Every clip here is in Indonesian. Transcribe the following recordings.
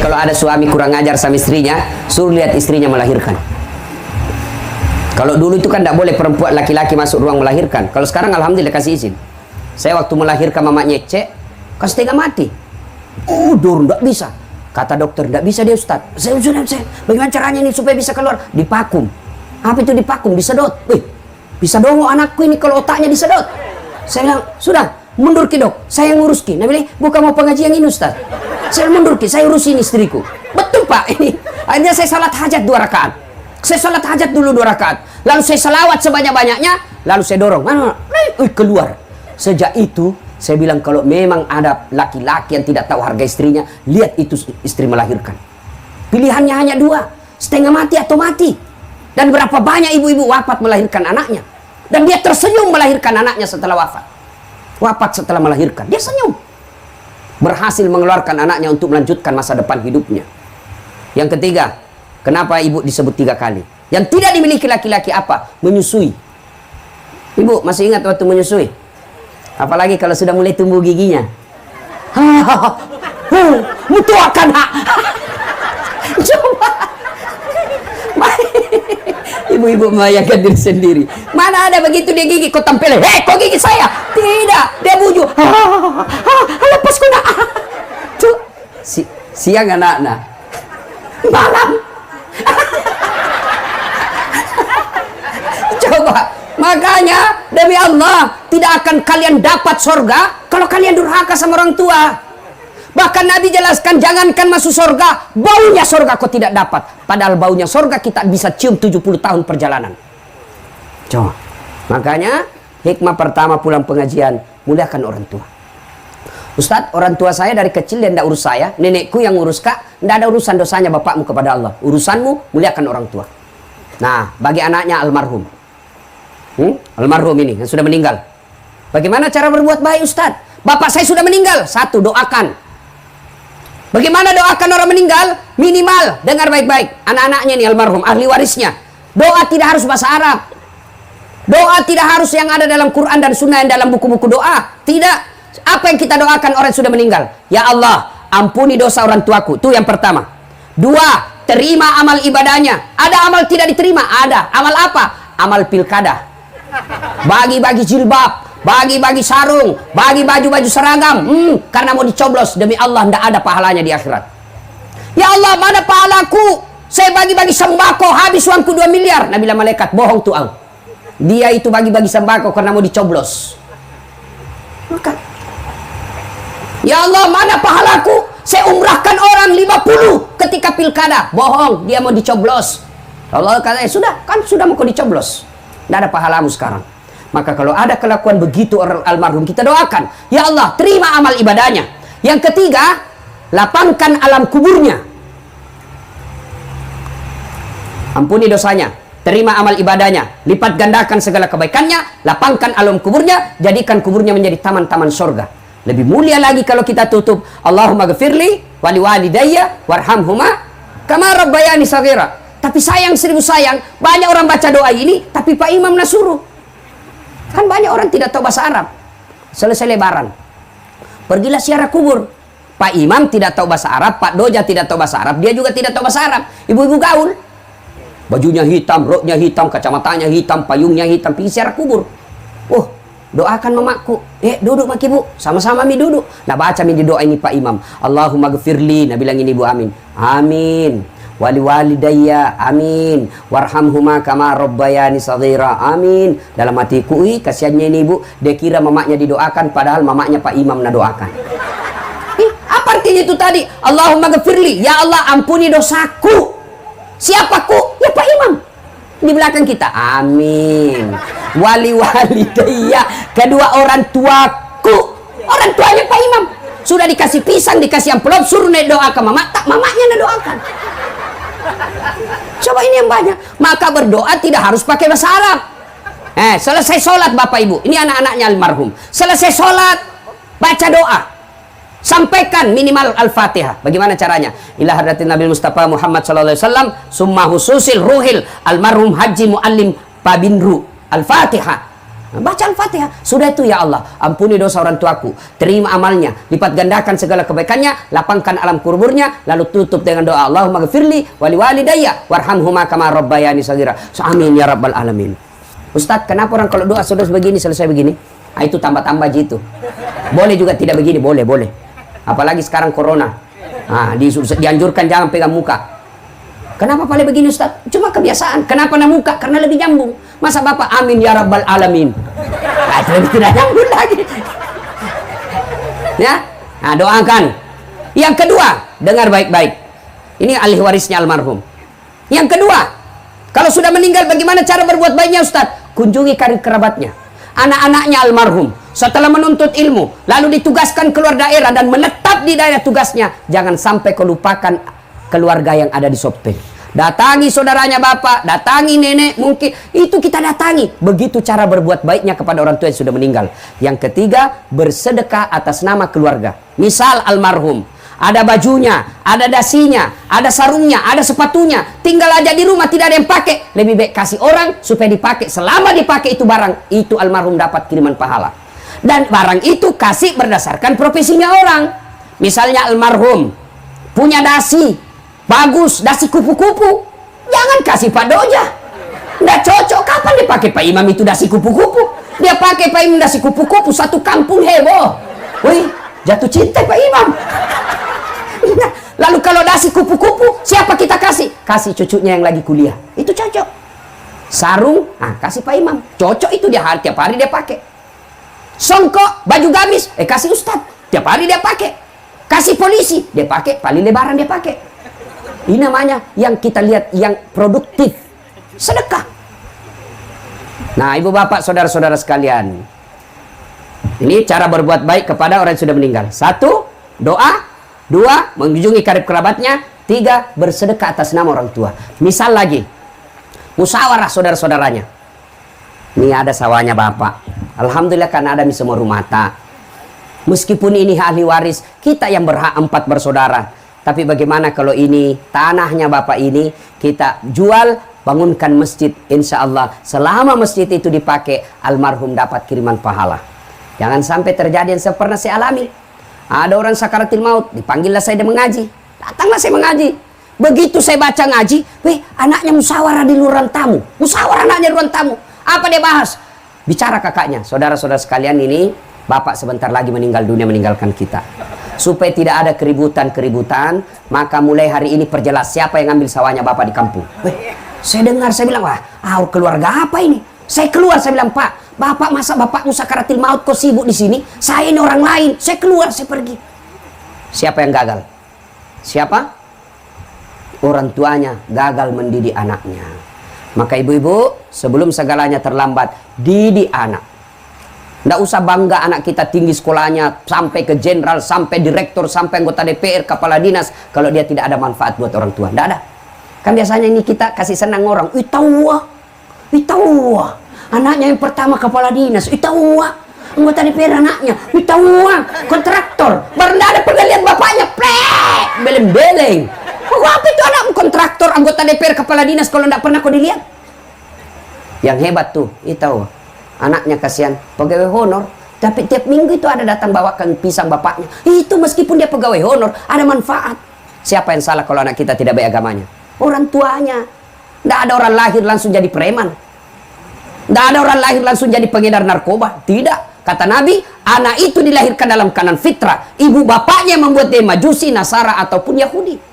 kalau ada suami kurang ajar sama istrinya, suruh lihat istrinya melahirkan. Kalau dulu itu kan tidak boleh perempuan laki-laki masuk ruang melahirkan. Kalau sekarang alhamdulillah kasih izin. Saya waktu melahirkan mamanya cek, kan setengah mati. Udur, tidak bisa. Kata dokter, tidak bisa dia Ustaz. Saya bagaimana caranya ini supaya bisa keluar? Dipakum. Apa itu dipakum? Disedot. Bisa dongok anakku ini kalau otaknya disedot. Saya bilang, sudah, mundur ki dok. Saya ngurus ki. Nah, bilang, bukan mau pengajian ini Ustaz. Saya mundur ki, saya urusin istriku. Betul Pak, ini. Akhirnya saya salat hajat 2 rakaat. Saya salat hajat dulu 2 rakaat. Lalu saya selawat sebanyak-banyaknya. Lalu saya dorong. Keluar. Sejak itu, saya bilang kalau memang ada laki-laki yang tidak tahu harga istrinya, lihat itu istri melahirkan. Pilihannya hanya 2. Setengah mati atau mati. Dan berapa banyak ibu-ibu wafat melahirkan anaknya. Dan dia tersenyum melahirkan anaknya setelah wafat. Wafat setelah melahirkan. Dia senyum. Berhasil mengeluarkan anaknya untuk melanjutkan masa depan hidupnya. Yang ketiga, kenapa ibu disebut 3 kali? Yang tidak dimiliki laki-laki apa? Menyusui. Ibu masih ingat waktu menyusui? Apalagi kalau sudah mulai tumbuh giginya. Mutuakan hak. Coba. Ibu-ibu membayangkan diri sendiri. Mana ada begitu dia gigi, kau tampilin. Kau gigi saya. Tidak. Dia bujuk. Lepas kau nak. Tuh. Siang anak-anak. Malam. Coba. Makanya demi Allah tidak akan kalian dapat sorga kalau kalian durhaka sama orang tua. Bahkan Nabi jelaskan, jangankan masuk sorga, baunya sorga kau tidak dapat. Padahal baunya sorga kita bisa cium 70 tahun perjalanan. Coba. Makanya hikmah pertama pulang pengajian, muliakan orang tua. Ustadz, orang tua saya dari kecil dia tidak urus saya, nenekku yang urus kak, tidak ada urusan dosanya bapakmu kepada Allah. Urusanmu muliakan orang tua. Nah, bagi anaknya almarhum. Almarhum ini yang sudah meninggal. Bagaimana cara berbuat baik Ustadz? Bapak saya sudah meninggal. 1, doakan. Bagaimana doakan orang meninggal? Minimal, dengar baik-baik. Anak-anaknya ini almarhum, ahli warisnya. Doa tidak harus bahasa Arab. Doa tidak harus yang ada dalam Quran dan Sunnah, yang dalam buku-buku doa. Tidak. Apa yang kita doakan orang yang sudah meninggal? Ya Allah, ampuni dosa orang tuaku. Itu yang pertama. 2, terima amal ibadahnya. Ada amal tidak diterima? Ada. Amal apa? Amal pilkada. Bagi-bagi jilbab, bagi-bagi sarung, bagi baju-baju seragam, karena mau dicoblos. Demi Allah tidak ada pahalanya di akhirat. Ya Allah, mana pahalaku? Saya bagi-bagi sembako, habis uangku 2 miliar. Nabi bilang malaikat, bohong tuang. Dia itu bagi-bagi sembako karena mau dicoblos. Maka, ya Allah, mana pahalaku? Saya umrahkan orang 50 ketika pilkada. Bohong, dia mau dicoblos. Allah kata, sudah, kan sudah mau dicoblos. Tidak ada pahalamu sekarang. Maka kalau ada kelakuan begitu orang almarhum, kita doakan. Ya Allah, terima amal ibadahnya. Yang ketiga, lapangkan alam kuburnya. Ampuni dosanya. Terima amal ibadahnya. Lipat gandakan segala kebaikannya. Lapangkan alam kuburnya. Jadikan kuburnya menjadi taman-taman surga. Lebih mulia lagi kalau kita tutup. Allahumma ghafirli wali walidayya warhamhuma kama rabbayani shaghira. Tapi sayang 1000 sayang, banyak orang baca doa ini, tapi Pak Imam nasuruh. Kan banyak orang tidak tahu bahasa Arab. Selesai lebaran, pergilah ziarah kubur. Pak Imam tidak tahu bahasa Arab, Pak Doja tidak tahu bahasa Arab, dia juga tidak tahu bahasa Arab. Ibu-ibu gaul, bajunya hitam, roknya hitam, kacamatanya hitam, payungnya hitam, pergi ziarah kubur. Oh, doakan mamaku. Duduk mak ibu, sama-sama mi duduk. Nah baca mi di doa ini Pak Imam. Allahumma ghafirli, nah bilang ini Bu Amin. Amin. Wali walidayya, amin. Warhamhuma kama rabbayani shaghira, amin. Dalam hatiku, kasihannya ini ibu, dia kira mamaknya didoakan, padahal mamaknya Pak Imam nak doakan. Apa artinya itu tadi? Allahumma ghafirli, ya Allah ampuni dosaku. Siapaku? Ya Pak Imam. Di belakang kita, amin. Wali walidayya, kedua orang tuaku. Orang tuanya Pak Imam. Sudah dikasih pisang, dikasih amplop, suruh doa ke mama, tak mamaknya nak doakan. Coba ini yang banyak. Maka berdoa tidak harus pakai bahasa Arab. Selesai sholat Bapak Ibu, ini anak-anaknya almarhum. Selesai sholat, baca doa. Sampaikan minimal Al-Fatihah. Bagaimana caranya? Ila hadratin Nabi Mustafa Muhammad sallallahu alaihi wasallam, summa hususil ruhil almarhum Haji Muallim Pabinru. Al-Fatihah. Baca Al-Fatihah. Sudah itu, ya Allah, ampuni dosa orang tuaku, terima amalnya, lipat gandakan segala kebaikannya, lapangkan alam kuburnya, lalu tutup dengan doa Allahumma ghfirli wali walidayya warhamhuma kama rabbayani shaghira. Amin ya rabbal alamin. Ustaz, kenapa orang kalau doa sudah begini selesai begini? Nah, itu tambah-tambah gitu. Boleh juga tidak begini, boleh. Apalagi sekarang corona. Nah, dianjurkan jangan pegang muka. Kenapa paling begini, Ustaz? Cuma kebiasaan. Kenapa na muka? Karena lebih nyambung. Masa Bapak amin ya rabbal alamin? Nah, itu lebih tidak nyambung lagi. Ya, nah doakan. Yang kedua, dengar baik-baik. Ini ahli warisnya almarhum. Yang kedua, kalau sudah meninggal bagaimana cara berbuat baiknya, Ustaz? Kunjungi karib kerabatnya, anak-anaknya almarhum. Setelah menuntut ilmu, lalu ditugaskan keluar daerah dan menetap di daerah tugasnya. Jangan sampai kelupakan keluarga yang ada di Sopeng. Datangi saudaranya bapak, datangi nenek, mungkin itu kita datangi. Begitu cara berbuat baiknya kepada orang tua yang sudah meninggal. Yang ketiga, bersedekah atas nama keluarga. Misal almarhum, ada bajunya, ada dasinya, ada sarungnya, ada sepatunya, tinggal aja di rumah tidak ada yang pakai. Lebih baik kasih orang supaya dipakai. Selama dipakai itu barang, itu almarhum dapat kiriman pahala. Dan barang itu kasih berdasarkan profesinya orang. Misalnya almarhum punya dasi bagus, dasi kupu-kupu, jangan kasih Pak Doja. Nggak cocok. Kapan dipakai Pak Imam itu dasi kupu-kupu? Dia pakai Pak Imam dasi kupu-kupu, satu kampung heboh. Wih, jatuh cinta Pak Imam. Lalu kalau dasi kupu-kupu, siapa kita kasih? Kasih cucunya yang lagi kuliah. Itu cocok. Sarung, nah kasih Pak Imam. Cocok itu, dia tiap hari dia pakai. Songkok, baju gamis, kasih Ustadz. Tiap hari dia pakai. Kasih polisi, dia pakai. Paling lebaran dia pakai. Ini namanya yang kita lihat yang produktif. Sedekah. Nah, ibu bapak, saudara-saudara sekalian. Ini cara berbuat baik kepada orang yang sudah meninggal. 1, doa. 2, mengunjungi karib kerabatnya. 3, bersedekah atas nama orang tua. Misal lagi, musyawarah saudara-saudaranya. Ini ada sawahnya bapak. Alhamdulillah karena ada di semua rumah tak. Meskipun ini ahli waris, kita yang berhak 4 bersaudara. Tapi bagaimana kalau ini tanahnya bapak ini kita jual, bangunkan masjid. Insya Allah selama masjid itu dipakai, almarhum dapat kiriman pahala. Jangan sampai terjadi yang pernah saya alami. Ada orang sakaratil maut, dipanggillah saya dia mengaji. Datanglah saya mengaji. Begitu saya baca ngaji, weh, anaknya musyawarah di ruang tamu. Musyawarah anaknya di ruang tamu. Apa dia bahas? Bicara kakaknya, saudara-saudara sekalian, ini bapak sebentar lagi meninggal dunia, meninggalkan kita. Supaya tidak ada keributan-keributan, maka mulai hari ini perjelas siapa yang ngambil sawahnya bapak di kampung. Weh, saya dengar, saya bilang, wah, keluarga apa ini? Saya keluar, saya bilang, Pak, bapak masa bapakmu sakaratil maut kok sibuk di sini? Saya ini orang lain. Saya keluar, saya pergi. Siapa yang gagal? Siapa? Orang tuanya gagal mendidik anaknya. Maka ibu-ibu, sebelum segalanya terlambat, didik anak. Nggak usah bangga anak kita tinggi sekolahnya, sampai ke jenderal, sampai direktur, sampai anggota DPR, kepala dinas, kalau dia tidak ada manfaat buat orang tua. Nggak ada. Kan biasanya ini kita kasih senang orang. Itawa, anaknya yang pertama kepala dinas. Itawa, anggota DPR anaknya. Itawa, kontraktor. Baru nggak ada pengalian bapaknya. Plek, beleng-beleng. Apa itu anak kontraktor, anggota DPR, kepala dinas kalau nggak pernah kau dilihat? Yang hebat tuh, itu anaknya kasihan, pegawai honor, tapi tiap minggu itu ada datang bawakan pisang bapaknya. Itu meskipun dia pegawai honor, ada manfaat. Siapa yang salah kalau anak kita tidak baik agamanya? Orang tuanya. Nggak ada orang lahir langsung jadi preman. Nggak ada orang lahir langsung jadi pengedar narkoba. Tidak. Kata Nabi, anak itu dilahirkan dalam kanan fitrah. Ibu bapaknya membuat dia majusi, nasara, ataupun Yahudi.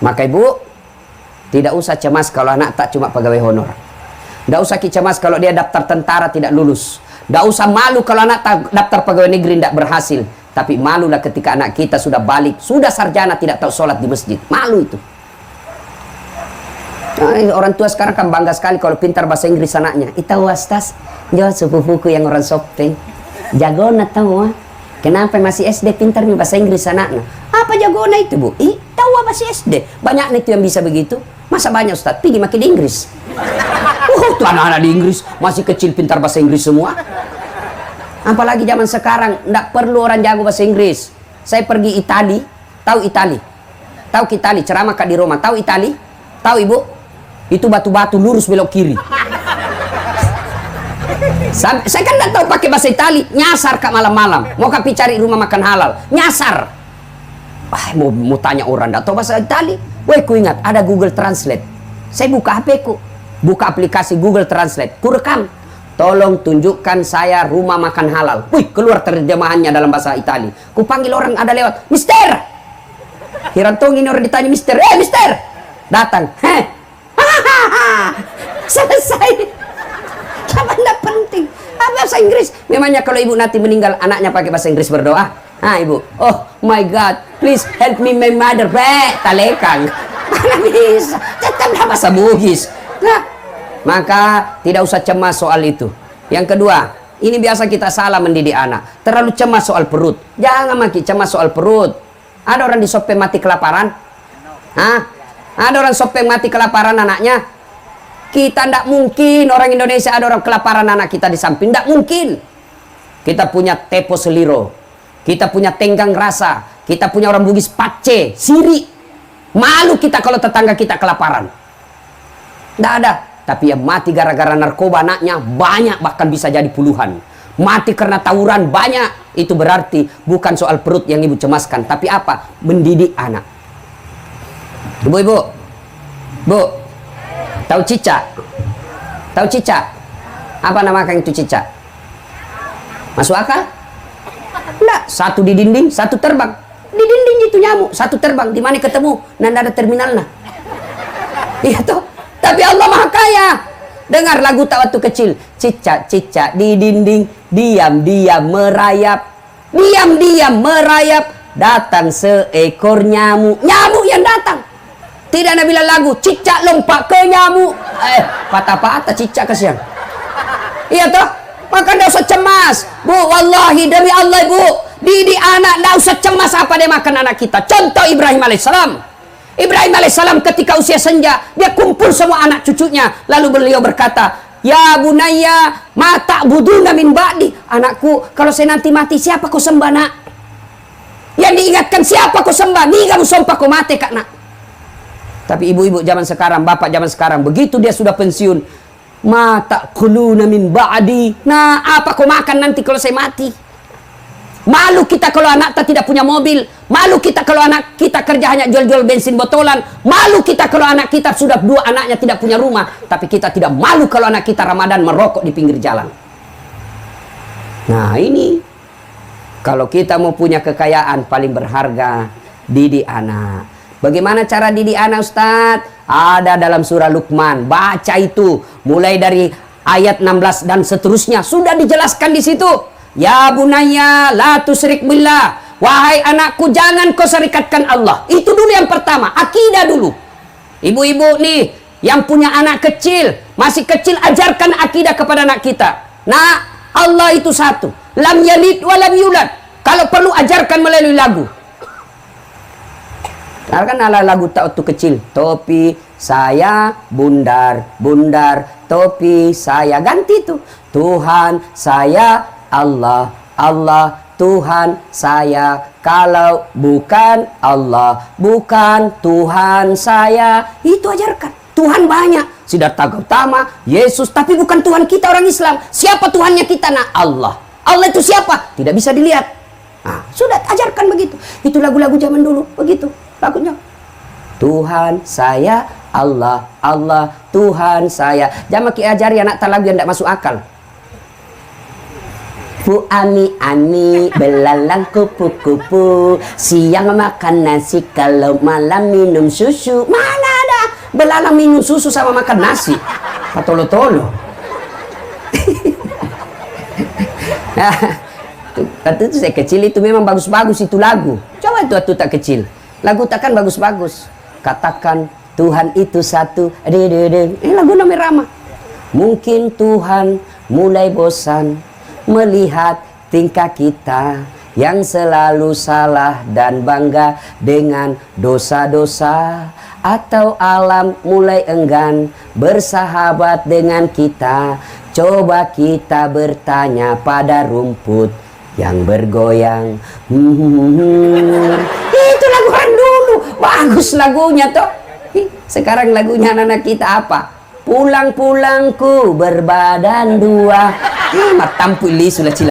Maka ibu, tidak usah cemas kalau anak tak cuma pegawai honor. Tidak usah cemas kalau dia daftar tentara tidak lulus. Tidak usah malu kalau anak daftar pegawai negeri tidak berhasil. Tapi malulah ketika anak kita sudah balik, sudah sarjana tidak tahu sholat di masjid. Malu itu. Nah, orang tua sekarang kan bangga sekali kalau pintar bahasa Inggris anaknya. Ita wastas, jauh sepupuku yang orang Sopeng. Jagona tahu. Kenapa masih SD pintar nih bahasa Inggris anaknya? Apa jagona itu, Bu? Tahu masih SD. Banyak itu yang bisa begitu. Masa banyak Ustaz? Pergi makin di Inggris. Tuh anak-anak di Inggris masih kecil pintar bahasa Inggris semua. Apalagi zaman sekarang nggak perlu orang jago bahasa Inggris. Saya pergi Itali, tahu Itali? Tahu Itali, ceramah Kak di Roma. Tahu Itali? Tahu Ibu? Itu batu-batu lurus belok kiri. Saya kan nggak tahu pakai bahasa Itali. Nyasar kak malam-malam. Mau kapi cari rumah makan halal. Nyasar. Mau tanya orang nggak tahu bahasa Itali. Woi, ku ingat ada Google Translate. Saya buka HP ku, buka aplikasi Google Translate. Ku rekam. Tolong tunjukkan saya rumah makan halal. Wih, keluar terjemahannya dalam bahasa Itali. Ku panggil orang ada lewat. Mister. Hirantong ini orang ditanya Mister. Mister. Datang. Selesai. Apa enggak penting? Bahasa Inggris. Memangnya kalau ibu nanti meninggal, anaknya pakai bahasa Inggris berdoa? Ibu. Oh my God, please help me my mother. Talekang. Mana bisa? Tetap bahasa Bugis. Nah, maka tidak usah cemas soal itu. Yang kedua, ini biasa kita salah mendidik anak. Terlalu cemas soal perut. Jangan maki cemas soal perut. Ada orang di Sopeng mati kelaparan? Ada orang Sopeng mati kelaparan anaknya? Kita tidak mungkin orang Indonesia ada orang kelaparan anak kita di samping. Tidak mungkin. Kita punya tepo seliro. Kita punya tenggang rasa. Kita punya orang Bugis pace, siri. Malu kita kalau tetangga kita kelaparan. Tidak ada. Tapi yang mati gara-gara narkoba anaknya banyak, bahkan bisa jadi puluhan. Mati karena tawuran banyak. Itu berarti bukan soal perut yang ibu cemaskan. Tapi apa? Mendidik anak. Ibu-ibu. Bu. Tahu cicak? Tahu cicak? Apa namakan itu cicak? Masuk akal? Enggak. Satu di dinding, satu terbang. Di dinding itu nyamuk, satu terbang. Di mana ketemu? Nanda ada terminalnya. Iya toh. Tapi Allah Maha Kaya. Dengar lagu tak waktu kecil. Cicak-cicak di dinding, diam-diam merayap. Diam-diam merayap. Datang seekor nyamuk. Nyamuk yang datang. Tidak ada bilang lagu, cicak lompat ke nyamuk. Patah-patah cicak kasihan. Iya toh? Maka tidak usah cemas. Bu, wallahi demi Allah ibu. Didik anak, tidak usah cemas apa dia makan anak kita. Contoh Ibrahim alaihissalam. Ibrahim alaihissalam ketika usia senja, dia kumpul semua anak cucunya. Lalu beliau berkata, ya bunaya, ma ta'buduna min ba'di. Anakku, kalau saya nanti mati, siapa kau sembah nak? Yang diingatkan siapa kau sembah? Ni kamu sompah kau mati kak nak. Tapi ibu-ibu zaman sekarang, bapak zaman sekarang, begitu dia sudah pensiun, mata kuluna min ba'di. Nah, apa kau makan nanti kalau saya mati? Malu kita kalau anak kita tidak punya mobil. Malu kita kalau anak kita kerja hanya jual-jual bensin botolan. Malu kita kalau anak kita sudah dua anaknya tidak punya rumah. Tapi kita tidak malu kalau anak kita Ramadan merokok di pinggir jalan. Nah ini, kalau kita mau punya kekayaan paling berharga, didik anak. Bagaimana cara didik anak Ustadz? Ada dalam surah Luqman. Baca itu. Mulai dari ayat 16 dan seterusnya. Sudah dijelaskan di situ. Ya bunaya la tusyrik billah. Wahai anakku, jangan kau serikatkan Allah. Itu dulu yang pertama. Akidah dulu. Ibu-ibu nih, yang punya anak kecil. Masih kecil, ajarkan akidah kepada anak kita. Nah, Allah itu satu. Lam yalid wa lam yulad. Kalau perlu ajarkan melalui lagu. Kan ada lagu tak waktu kecil. Topi saya bundar, bundar, topi saya. Ganti tuh. Tuhan saya Allah, Allah Tuhan saya. Kalau bukan Allah, bukan Tuhan saya. Itu ajarkan. Tuhan banyak. Siddhartha Gautama, Yesus. Tapi bukan Tuhan kita orang Islam. Siapa Tuhannya kita? Nah, Allah. Allah itu siapa? Tidak bisa dilihat. Nah, sudah ajarkan begitu. Itu lagu-lagu zaman dulu. Begitu. Lagunya Tuhan saya Allah, Allah Tuhan saya. Jangan ajari anak lagu yang tidak masuk akal. Bu ani belalang kupu-kupu, siang makan nasi, kalau malam minum susu. Mana ada belalang minum susu sama makan nasi? Patolo-tolo. Waktu itu saya kecil itu memang bagus-bagus itu lagu. Coba itu waktu tak kecil. Lagu takkan bagus-bagus. Katakan Tuhan itu satu. Ini lagu namanya Rama. Mungkin Tuhan mulai bosan melihat tingkah kita yang selalu salah dan bangga dengan dosa-dosa. Atau alam mulai enggan bersahabat dengan kita. Coba kita bertanya pada rumput yang bergoyang. Itu lagu orang dulu. Bagus lagunya toh. Sekarang lagunya anak-anak kita apa? Pulang-pulangku berbadan dua. Matampu li sudah